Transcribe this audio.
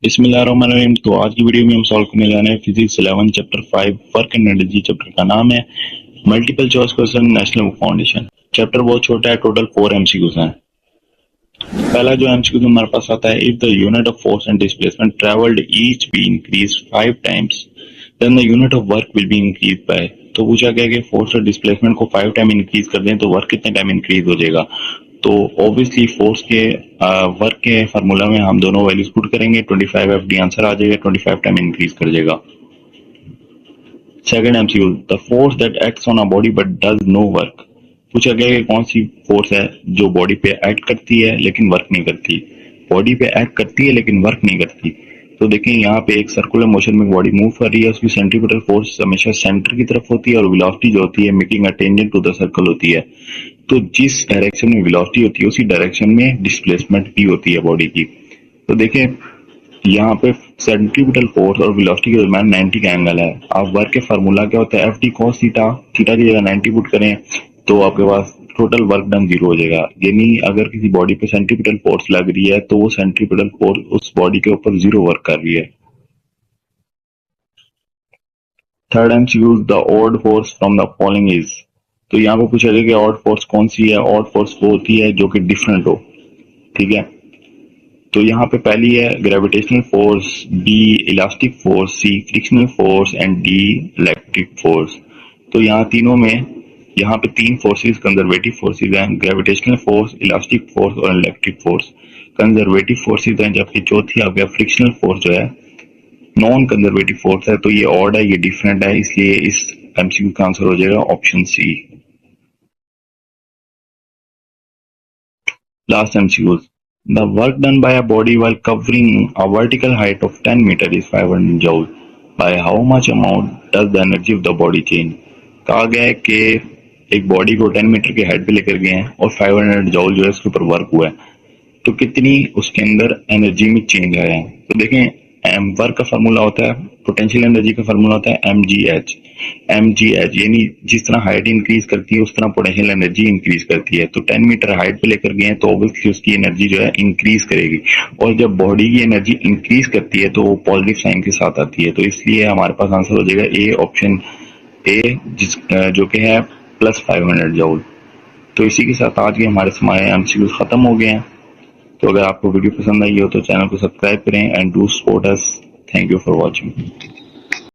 बिस्मिल्लाहिर्रहमानिर्रहीम। तो आज की वीडियो में हम सॉल्व करने जा रहे हैं physics 11 chapter 5 work and energy. Chapter का नाम है multiple choice question national book foundation. Chapter बहुत छोटा है, टोटल 4 एमसीक्यूज हैं। पहला जो एमसीक्यू हमारे पास आता है, if the unit of force and displacement travelled each be increase 5 times then the unit of work will be increase by. तो पूछा गया कि फोर्स और डिस्प्लेसमेंट को 5 टाइम इंक्रीज कर दें तो वर्क कितने टाइम इंक्रीज हो जाएगा। तो ऑब्वियसली फोर्स के वर्क के फार्मूला में हम दोनों वैल्यूज पुट करेंगे, 25 एफ डी आंसर आ जाएगा, 25 टाइम इंक्रीज कर जाएगा। Second MCQ, the force that acts on a body but does no work. पूछा गया कि कौन सी फोर्स है जो बॉडी पे एक्ट करती है लेकिन वर्क नहीं करती। बॉडी पे एक्ट करती है लेकिन वर्क नहीं करती। तो देखें यहाँ पे एक सर्कुलर मोशन में बॉडी मूव कर रही है, उसकी सेंट्रीपिटल फोर्स हमेशा सेंटर की तरफ होती है और वेलोसिटी जो होती है making a tangent to the circle होती है। तो जिस डायरेक्शन में वेलोसिटी होती है उसी डायरेक्शन में डिस्प्लेसमेंट भी होती है बॉडी की। तो देखें यहाँ पे सेंट्रीपिटल फोर्स और वेलोसिटी के दरमियान 90 का एंगल है। आप वर्क के फार्मूला क्या होता है, F D cos theta, theta की जगह 90 पुट करें तो आपके पास टोटल वर्क डन 0 हो जाएगा। यानी अगर किसी बॉडी पे सेंट्रीपिटल फोर्स लग रही है तो वो सेंट्रीपिटल फोर्स उस बॉडी के ऊपर 0 वर्क कर रही है। Third MCQ, the odd force from the following is. तो यहाँ पे पूछा गया कि ऑड फोर्स कौन सी है। ऑड फोर्स वो होती है जो कि डिफरेंट हो, ठीक है। तो यहाँ पे पहली है gravitational force, B elastic force, C frictional force and D electric force. तो यहाँ तीनों में यहाँ पे 3 फोर्सेस कंजर्वेटिव फोर्सेस हैं, ग्रेविटेशनल फोर्स, इलास्टिक फोर्स और इलेक्ट्रिक फोर्स। कंजर्वेटिव फोर्सेस हैं, जबकि चौथी आ गया फ्रिक्शनल फोर्स जो है नॉन कंजर्वेटिव फोर्स है। तो ये ऑड है, ये डिफरेंट है, इसलिए इस एमसीक्यू का आंसर हो जाएगा option C. Last MCQ, the work done by a body while covering a vertical height of 10 meter is 500 joule. By how much amount does the energy of the body change? कहा गया है कि एक body को 10 metre के height पे लेकर गए हैं और 500 जॉल जो है उसके ऊपर वर्क हुआ है, तो कितनी उसके अंदर एनर्जी में चेंज आया है। तो देखें वर्क का फार्मूला होता है, पोटेंशियल एनर्जी का फार्मूला होता है mgh। mgh यानी जिस तरह हाइट इंक्रीज करती है उस तरह पोटेंशियल एनर्जी इंक्रीज करती है। तो 10 मीटर हाइट पे लेकर गए तो ऑब्वियसली उसकी एनर्जी जो है इंक्रीज करेगी, और जब बॉडी की एनर्जी इंक्रीज करती है तो वो पॉजिटिव साइन के साथ आती है। तो इसलिए हमारे पास आंसर हो जाएगा ए, ऑप्शन ए, जो कि है +500 जूल। तो इसी के साथ आज के हमारे समाए एमसीक्यूज खत्म हो गए हैं। तो अगर आपको वीडियो पसंद आई हो तो चैनल को सब्सक्राइब करें and do support us. Thank you for watching.